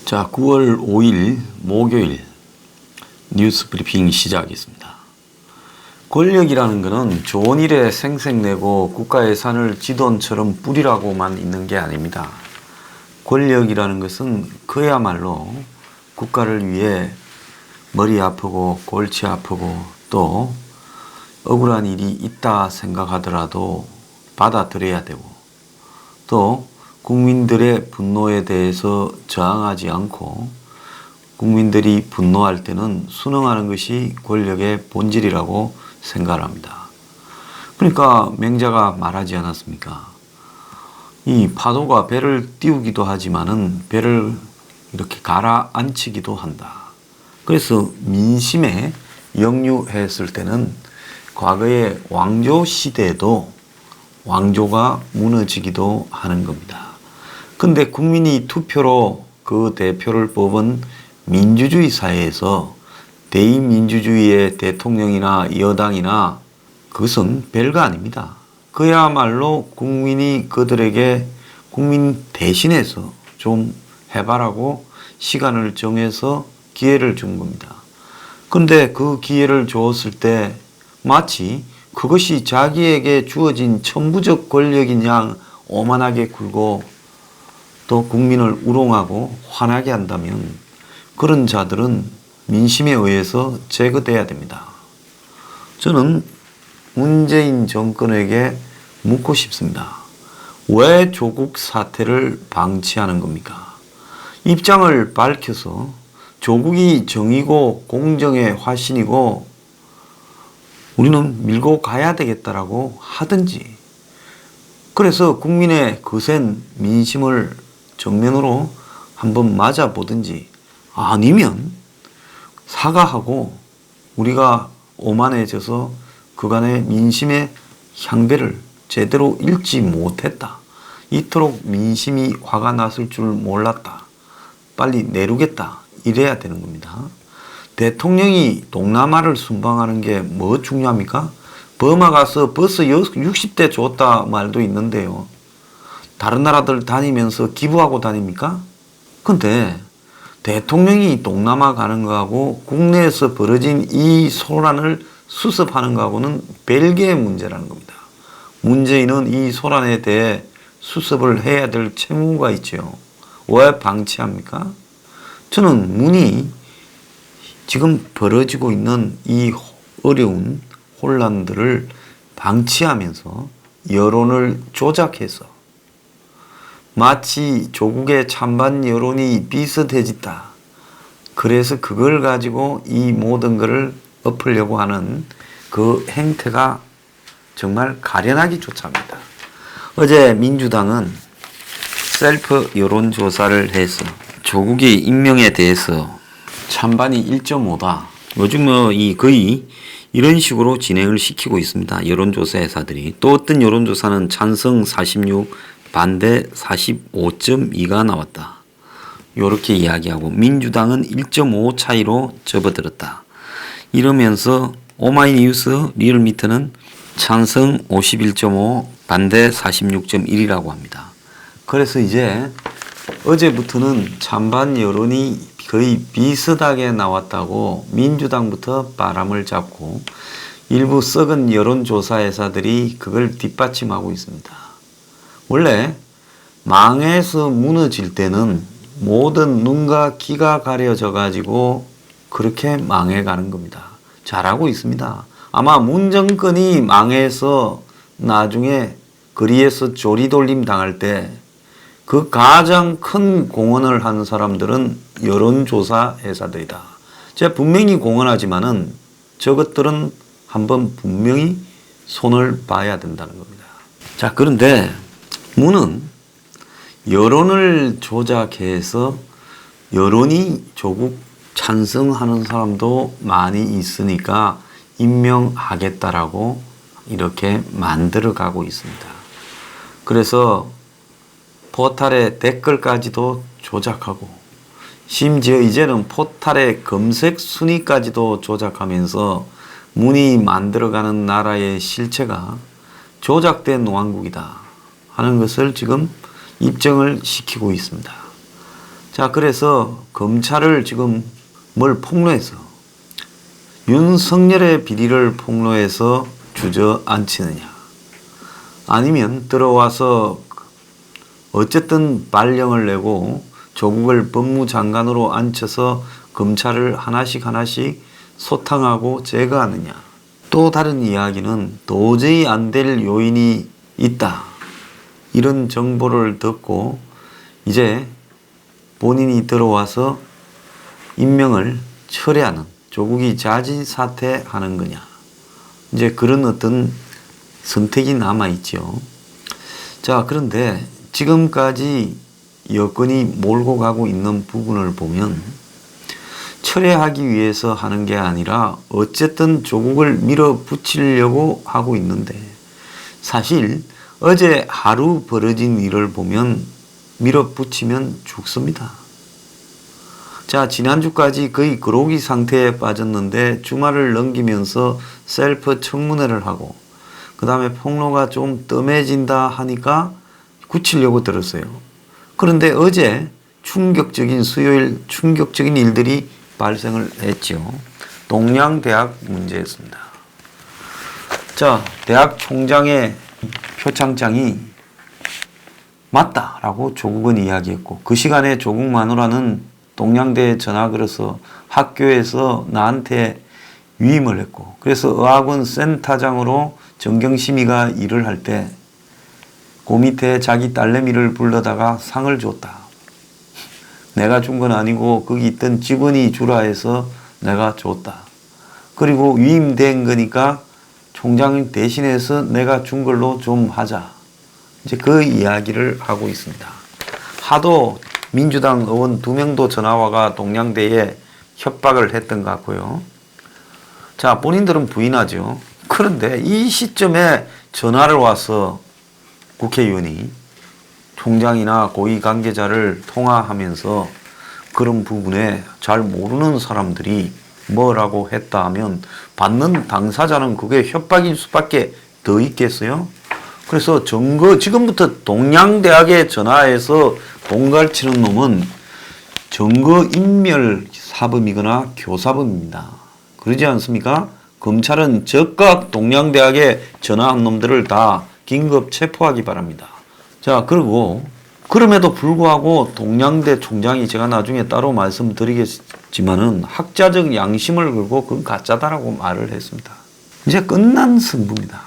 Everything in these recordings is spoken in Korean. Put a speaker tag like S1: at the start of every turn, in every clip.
S1: 자, 9월 5일 목요일 뉴스 브리핑 시작하겠습니다. 권력이라는 것은 좋은 일에 생색내고 국가 예산을 지돈처럼 뿌리라고만 있는 게 아닙니다. 권력이라는 것은 그야말로 국가를 위해 머리 아프고 골치 아프고 또 억울한 일이 있다 생각하더라도 받아들여야 되고 또 국민들의 분노에 대해서 저항하지 않고 국민들이 분노할 때는 순응하는 것이 권력의 본질이라고 생각합니다. 그러니까 맹자가 말하지 않았습니까? 이 파도가 배를 띄우기도 하지만은 배를 이렇게 가라앉히기도 한다. 그래서 민심에 역류했을 때는 과거의 왕조 시대에도 왕조가 무너지기도 하는 겁니다. 근데 국민이 투표로 그 대표를 뽑은 민주주의 사회에서 대의민주주의의 대통령이나 여당이나 그것은 별거 아닙니다. 그야말로 국민이 그들에게 국민 대신해서 좀 해봐라고 시간을 정해서 기회를 준 겁니다. 근데 그 기회를 주었을 때 마치 그것이 자기에게 주어진 천부적 권력인 양 오만하게 굴고 또 국민을 우롱하고 화나게 한다면 그런 자들은 민심에 의해서 제거돼야 됩니다. 저는 문재인 정권에게 묻고 싶습니다. 왜 조국 사태를 방치하는 겁니까? 입장을 밝혀서 조국이 정의고 공정의 화신이고 우리는 밀고 가야 되겠다라고 하든지 그래서 국민의 거센 민심을 정면으로 한번 맞아보든지 아니면 사과하고 우리가 오만해져서 그간의 민심의 향배를 제대로 읽지 못했다. 이토록 민심이 화가 났을 줄 몰랐다. 빨리 내루겠다. 이래야 되는 겁니다. 대통령이 동남아를 순방하는 게 뭐 중요합니까? 버마 가서 벌써 60대 줬다 말도 있는데요. 다른 나라들 다니면서 기부하고 다닙니까? 근데 대통령이 동남아 가는 거하고 국내에서 벌어진 이 소란을 수습하는 거하고는 별개의 문제라는 겁니다. 문재인은 이 소란에 대해 수습을 해야 될 책무가 있죠. 왜 방치합니까? 저는 문이 지금 벌어지고 있는 이 어려운 혼란들을 방치하면서 여론을 조작해서 마치 조국의 찬반 여론이 비슷해졌다. 그래서 그걸 가지고 이 모든 것을 엎으려고 하는 그 행태가 정말 가련하기 조차입니다. 어제 민주당은 셀프 여론조사를 해서 조국의 임명에 대해서 찬반이 1.5다. 요즘 거의 이런 식으로 진행을 시키고 있습니다. 여론조사 회사들이. 또 어떤 여론조사는 찬성 46, 반대 45.2가 나왔다. 이렇게 이야기하고 민주당은 1.5 차이로 접어들었다. 이러면서 오마이뉴스 리얼미터는 찬성 51.5, 반대 46.1이라고 합니다. 그래서 이제 어제부터는 찬반 여론이 거의 비슷하게 나왔다고 민주당부터 바람을 잡고 일부 썩은 여론조사 회사들이 그걸 뒷받침하고 있습니다. 원래 망해서 무너질 때는 모든 눈과 귀가 가려져 가지고 그렇게 망해가는 겁니다. 잘하고 있습니다. 아마 문 정권이 망해서 나중에 거리에서 조리돌림 당할 때 그 가장 큰 공헌을 한 사람들은 여론조사 회사들이다. 제가 분명히 공헌하지만은 저것들은 한번 분명히 손을 봐야 된다는 겁니다. 자, 그런데 문은 여론을 조작해서 여론이 조국 찬성하는 사람도 많이 있으니까 임명하겠다라고 이렇게 만들어가고 있습니다. 그래서 포탈의 댓글까지도 조작하고 심지어 이제는 포탈의 검색 순위까지도 조작하면서 문이 만들어가는 나라의 실체가 조작된 왕국이다 하는 것을 지금 입증을 시키고 있습니다. 자, 그래서 검찰을 지금 뭘 폭로해서 윤석열의 비리를 폭로해서 주저앉히느냐, 아니면 들어와서 어쨌든 발령을 내고 조국을 법무장관으로 앉혀서 검찰을 하나씩 소탕하고 제거하느냐. 또 다른 이야기는 도저히 안 될 요인이 있다, 이런 정보를 듣고 이제 본인이 들어와서 임명을 철회하는, 조국이 자진 사퇴하는 거냐, 이제 그런 어떤 선택이 남아있죠. 자, 그런데 지금까지 여건이 몰고 가고 있는 부분을 보면 철회하기 위해서 하는 게 아니라 어쨌든 조국을 밀어붙이려고 하고 있는데, 사실 어제 하루 벌어진 일을 보면 밀어붙이면 죽습니다. 자, 지난주까지 거의 그로기 상태에 빠졌는데 주말을 넘기면서 셀프 청문회를 하고 그 다음에 폭로가 좀 뜸해진다 하니까 굳히려고 들었어요. 그런데 어제 수요일 충격적인 일들이 발생을 했죠. 동양대학 문제였습니다. 자, 대학 총장의 표창장이 맞다라고 조국은 이야기했고, 그 시간에 조국 마누라는 동양대에 전화 걸어서 학교에서 나한테 위임을 했고, 그래서 의학원 센터장으로 정경심이가 일을 할 때 그 밑에 자기 딸내미를 불러다가 상을 줬다. 내가 준 건 아니고 거기 있던 직원이 주라 해서 내가 줬다. 그리고 위임된 거니까 총장 대신해서 내가 준 걸로 좀 하자. 이제 그 이야기를 하고 있습니다. 하도 민주당 의원 2명도 전화와가 동양대에 협박을 했던 것 같고요. 자, 본인들은 부인하죠. 그런데 이 시점에 전화를 와서 국회의원이 총장이나 고위 관계자를 통화하면서 그런 부분에 잘 모르는 사람들이 뭐라고 했다 하면 받는 당사자는 그게 협박일 수밖에 더 있겠어요? 그래서 지금부터 동양대학에 전화해서 돈갈치는 놈은 증거인멸 사범이거나 교사범입니다. 그러지 않습니까? 검찰은 즉각 동양대학에 전화한 놈들을 다 긴급 체포하기 바랍니다. 자, 그리고 그럼에도 불구하고 동양대 총장이, 제가 나중에 따로 말씀드리겠지만은 학자적 양심을 걸고 그건 가짜다라고 말을 했습니다. 이제 끝난 승부입니다.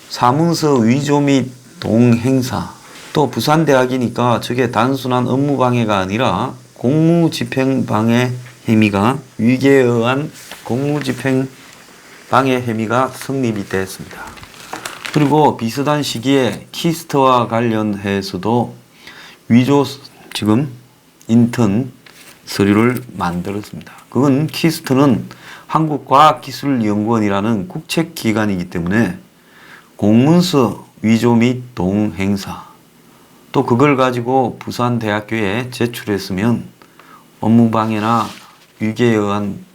S1: 사문서 위조 및 동행사, 또 부산대학이니까 저게 단순한 업무방해가 아니라 공무집행방해 혐의가, 위계에 의한 공무집행방해 혐의가 성립이 됐습니다. 그리고 비슷한 시기에 키스트와 관련해서도 위조 지금 인턴 서류를 만들었습니다. 그건 키스트는 한국과학기술연구원이라는 국책기관이기 때문에 공문서 위조 및 동행사, 또 그걸 가지고 부산대학교에 제출했으면 업무방해나 위계에 의한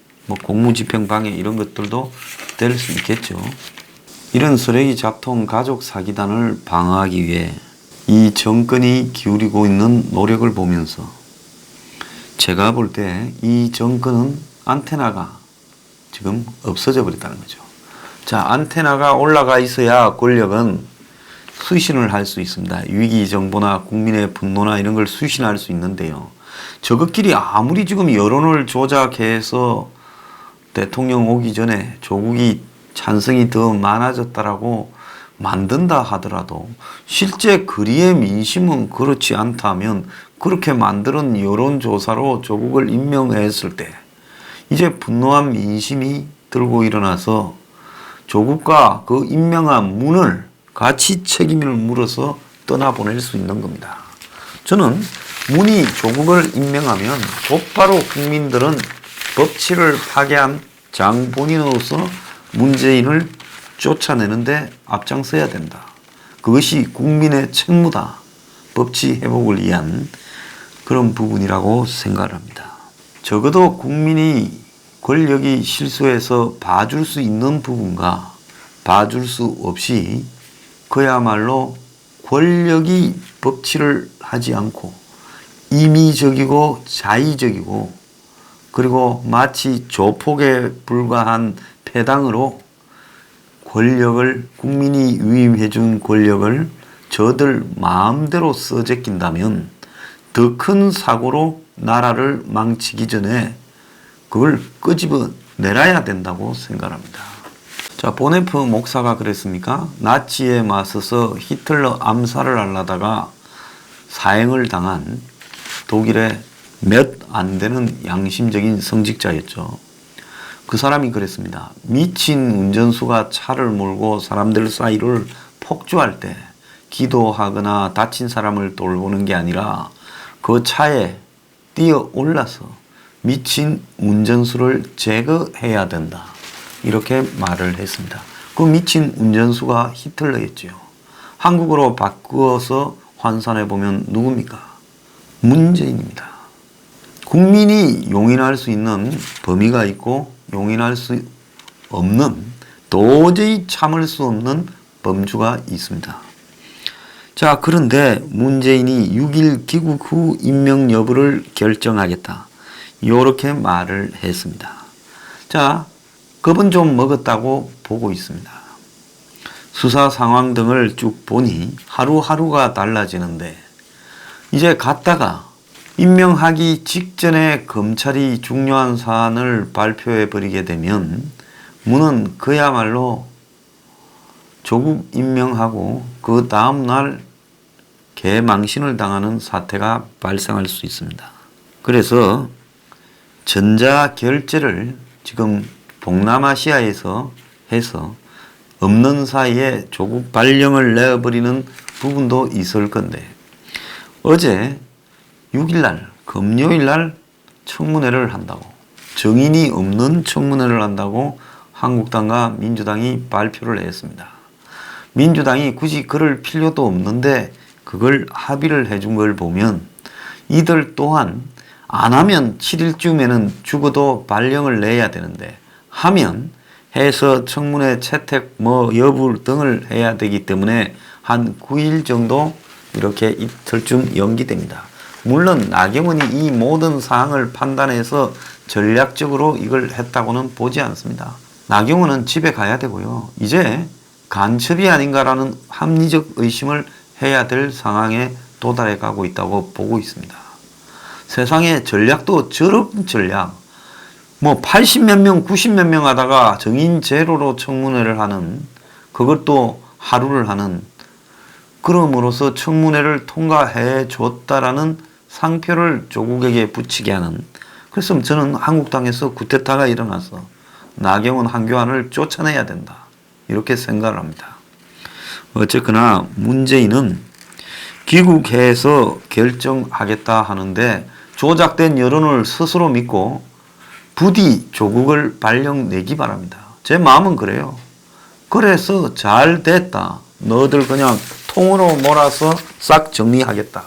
S1: 공무집행방해 이런 것들도 될 수 있겠죠. 이런 쓰레기 잡통 가족 사기단을 방어하기 위해 이 정권이 기울이고 있는 노력을 보면서 제가 볼 때 이 정권은 안테나가 지금 없어져 버렸다는 거죠. 자, 안테나가 올라가 있어야 권력은 수신을 할 수 있습니다. 위기 정보나 국민의 분노나 이런 걸 수신할 수 있는데요. 저것끼리 아무리 지금 여론을 조작해서 대통령 오기 전에 조국이 찬성이 더 많아졌다라고 만든다 하더라도 실제 거리의 민심은 그렇지 않다면, 그렇게 만드는 여론조사로 조국을 임명했을 때 이제 분노한 민심이 들고 일어나서 조국과 그 임명한 문을 같이 책임을 물어서 떠나보낼 수 있는 겁니다. 저는 문이 조국을 임명하면 곧바로 국민들은 법치를 파괴한 장본인으로서 문재인을 쫓아내는데 앞장서야 된다. 그것이 국민의 책무다. 법치 회복을 위한 그런 부분이라고 생각을 합니다. 적어도 국민이 권력이 실수해서 봐줄 수 있는 부분과 봐줄 수 없이 그야말로 권력이 법치를 하지 않고 임의적이고 자의적이고 그리고 마치 조폭에 불과한 패당으로 권력을 국민이 위임해 준 권력을 저들 마음대로 써제낀다면 더 큰 사고로 나라를 망치기 전에 그걸 끄집어 내놔야 된다고 생각합니다. 자, 보네프 목사가 그랬습니까? 나치에 맞서서 히틀러 암살을 하려다가 사형을 당한 독일의 몇 안 되는 양심적인 성직자였죠. 그 사람이 그랬습니다. 미친 운전수가 차를 몰고 사람들 사이를 폭주할 때 기도하거나 다친 사람을 돌보는 게 아니라 그 차에 뛰어 올라서 미친 운전수를 제거해야 된다. 이렇게 말을 했습니다. 그 미친 운전수가 히틀러였죠. 한국어로 바꾸어서 환산해 보면 누굽니까? 문재인입니다. 국민이 용인할 수 있는 범위가 있고 용인할 수 없는 도저히 참을 수 없는 범주가 있습니다. 자, 그런데 문재인이 6.1 귀국 후 임명 여부를 결정하겠다. 이렇게 말을 했습니다. 자, 겁은 좀 먹었다고 보고 있습니다. 수사 상황 등을 쭉 보니 하루하루가 달라지는데 이제 갔다가 임명하기 직전에 검찰이 중요한 사안을 발표해 버리게 되면 문은 그야말로 조국 임명하고 그 다음날 개망신을 당하는 사태가 발생할 수 있습니다. 그래서 전자결제를 지금 동남아시아에서 해서 없는 사이에 조국 발령을 내버리는 부분도 있을 건데 어제 6일날 금요일날 청문회를 한다고 정인이 없는 청문회를 한다고 한국당과 민주당이 발표를 했습니다. 민주당이 굳이 그럴 필요도 없는데 그걸 합의를 해준 걸 보면 이들 또한 안 하면 7일쯤에는 죽어도 발령을 내야 되는데 하면 해서 청문회 채택 여부 등을 해야 되기 때문에 한 9일 정도 이렇게 이틀쯤 연기됩니다. 물론 나경원이 이 모든 사항을 판단해서 전략적으로 이걸 했다고는 보지 않습니다. 나경원은 집에 가야 되고요. 이제 간첩이 아닌가라는 합리적 의심을 해야 될 상황에 도달해 가고 있다고 보고 있습니다. 세상에 전략도 저런 전략, 80몇 명, 90몇 명 하다가 정인 제로로 청문회를 하는, 그것도 하루를 하는, 그럼으로써 청문회를 통과해 줬다라는 상표를 조국에게 붙이게 하는. 그래서 저는 한국당에서 쿠데타가 일어나서 나경원, 한교안을 쫓아내야 된다. 이렇게 생각을 합니다. 어쨌거나 문재인은 귀국해서 결정하겠다 하는데 조작된 여론을 스스로 믿고 부디 조국을 발령 내기 바랍니다. 제 마음은 그래요. 그래서 잘 됐다. 너들 그냥 통으로 몰아서 싹 정리하겠다.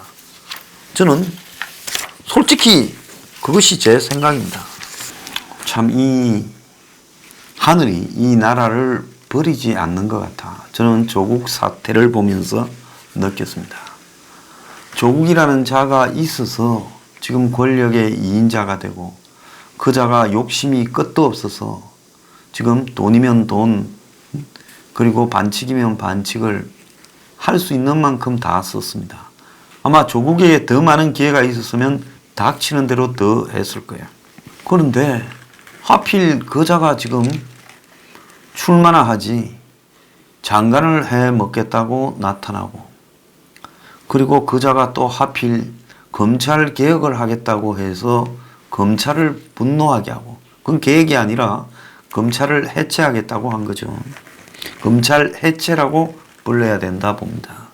S1: 저는 솔직히 그것이 제 생각입니다. 참 이 하늘이 이 나라를 버리지 않는 것 같아. 저는 조국 사태를 보면서 느꼈습니다. 조국이라는 자가 있어서 지금 권력의 2인자가 되고 그 자가 욕심이 끝도 없어서 지금 돈이면 돈 그리고 반칙이면 반칙을 할 수 있는 만큼 다 썼습니다. 아마 조국에게 더 많은 기회가 있었으면 닥치는 대로 더 했을 거예요. 그런데 하필 그 자가 지금 출마나 하지 장관을 해 먹겠다고 나타나고 그리고 그 자가 또 하필 검찰 개혁을 하겠다고 해서 검찰을 분노하게 하고 그건 계획이 아니라 검찰을 해체하겠다고 한 거죠. 검찰 해체라고 불러야 된다 봅니다.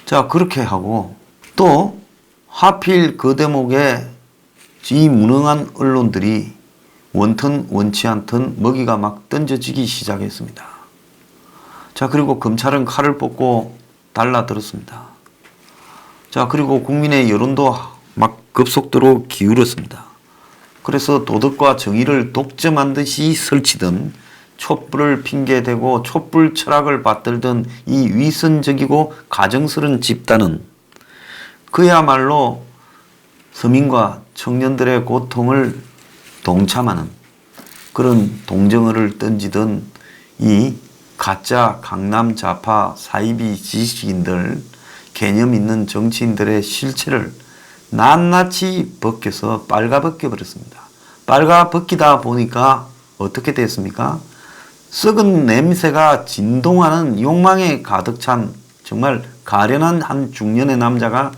S1: 자, 그렇게 하고 또 하필 그 대목에 이 무능한 언론들이 원튼 원치 않든 먹이가 막 던져지기 시작했습니다. 자, 그리고 검찰은 칼을 뽑고 달라들었습니다. 자, 그리고 국민의 여론도 막 급속도로 기울었습니다. 그래서 도덕과 정의를 독점한 듯이 설치던 촛불을 핑계대고 촛불 철학을 받들던 이 위선적이고 가정스러운 집단은 그야말로 서민과 청년들의 고통을 동참하는 그런 동정어를 던지던 이 가짜 강남 좌파 사이비 지식인들, 개념 있는 정치인들의 실체를 낱낱이 벗겨서 빨가벗겨 버렸습니다. 빨가벗기다 보니까 어떻게 됐습니까? 썩은 냄새가 진동하는 욕망에 가득 찬 정말 가련한 한 중년의 남자가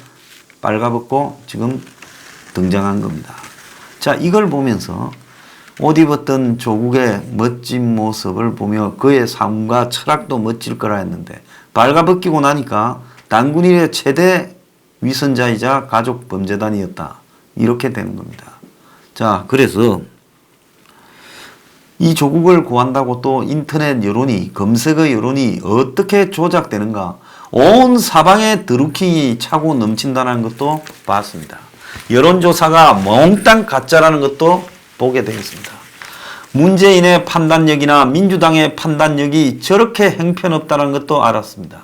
S1: 빨가벗고 지금 등장한 겁니다. 자, 이걸 보면서 옷 입었던 조국의 멋진 모습을 보며 그의 삶과 철학도 멋질 거라 했는데 빨가벗기고 나니까 단군일의 최대 위선자이자 가족 범죄단이었다. 이렇게 되는 겁니다. 자, 그래서 이 조국을 구한다고 또 인터넷 여론이, 검색어 여론이 어떻게 조작되는가, 온 사방에 드루킹이 차고 넘친다는 것도 봤습니다. 여론조사가 몽땅 가짜라는 것도 보게 되겠습니다. 문재인의 판단력이나 민주당의 판단력이 저렇게 형편없다는 것도 알았습니다.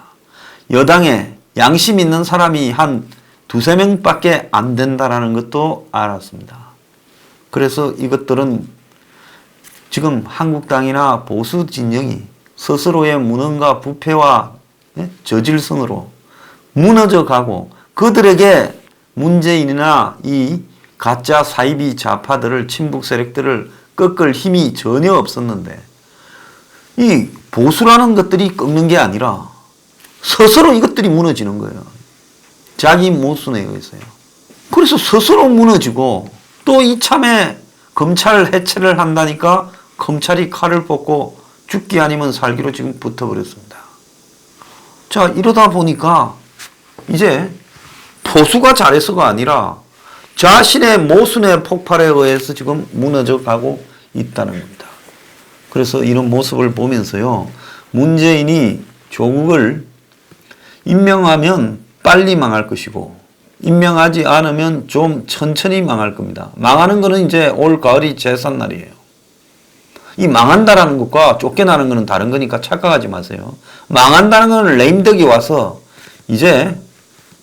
S1: 여당에 양심 있는 사람이 한 두세 명밖에 안 된다는 것도 알았습니다. 그래서 이것들은 지금 한국당이나 보수 진영이 스스로의 무능과 부패와 저질성으로 무너져 가고 그들에게 문재인이나 이 가짜 사이비 좌파들을, 친북 세력들을 꺾을 힘이 전혀 없었는데 이 보수라는 것들이 꺾는 게 아니라 스스로 이것들이 무너지는 거예요. 자기 모순에 의해서요. 그래서 스스로 무너지고 또 이참에 검찰 해체를 한다니까 검찰이 칼을 뽑고 죽기 아니면 살기로 지금 붙어버렸습니다. 자, 이러다 보니까 이제 보수가 잘해서가 아니라 자신의 모순의 폭발에 의해서 지금 무너져 가고 있다는 겁니다. 그래서 이런 모습을 보면서요, 문재인이 조국을 임명하면 빨리 망할 것이고 임명하지 않으면 좀 천천히 망할 겁니다. 망하는 거는 이제 올 가을이 제삿날이에요. 이 망한다라는 것과 쫓겨나는 것은 다른 거니까 착각하지 마세요. 망한다는 것은 레임덕이 와서 이제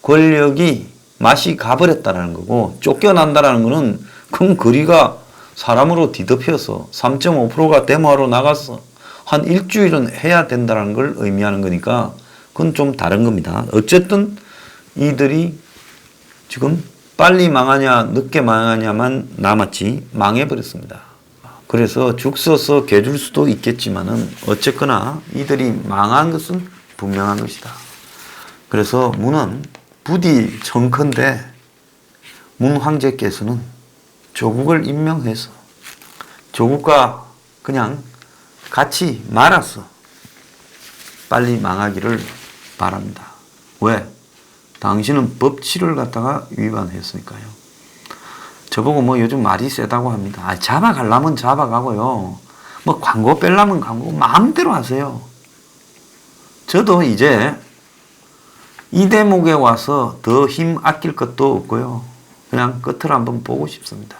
S1: 권력이 맛이 가버렸다는 거고, 쫓겨난다는 것은 큰 거리가 사람으로 뒤덮여서 3.5%가 데모하러 나가서 한 일주일은 해야 된다는 걸 의미하는 거니까 그건 좀 다른 겁니다. 어쨌든 이들이 지금 빨리 망하냐 늦게 망하냐만 남았지 망해버렸습니다. 그래서 죽 써서 개줄 수도 있겠지만은 어쨌거나 이들이 망한 것은 분명한 것이다. 그래서 문은 부디 정컨대 문 황제께서는 조국을 임명해서 조국과 그냥 같이 말아서 빨리 망하기를 바랍니다. 왜? 당신은 법치를 갖다가 위반했으니까요. 저보고 뭐 요즘 말이 세다고 합니다. 잡아가려면 잡아가고요. 뭐 광고 빼려면 광고 마음대로 하세요. 저도 이제 이 대목에 와서 더 힘 아낄 것도 없고요. 그냥 끝을 한번 보고 싶습니다.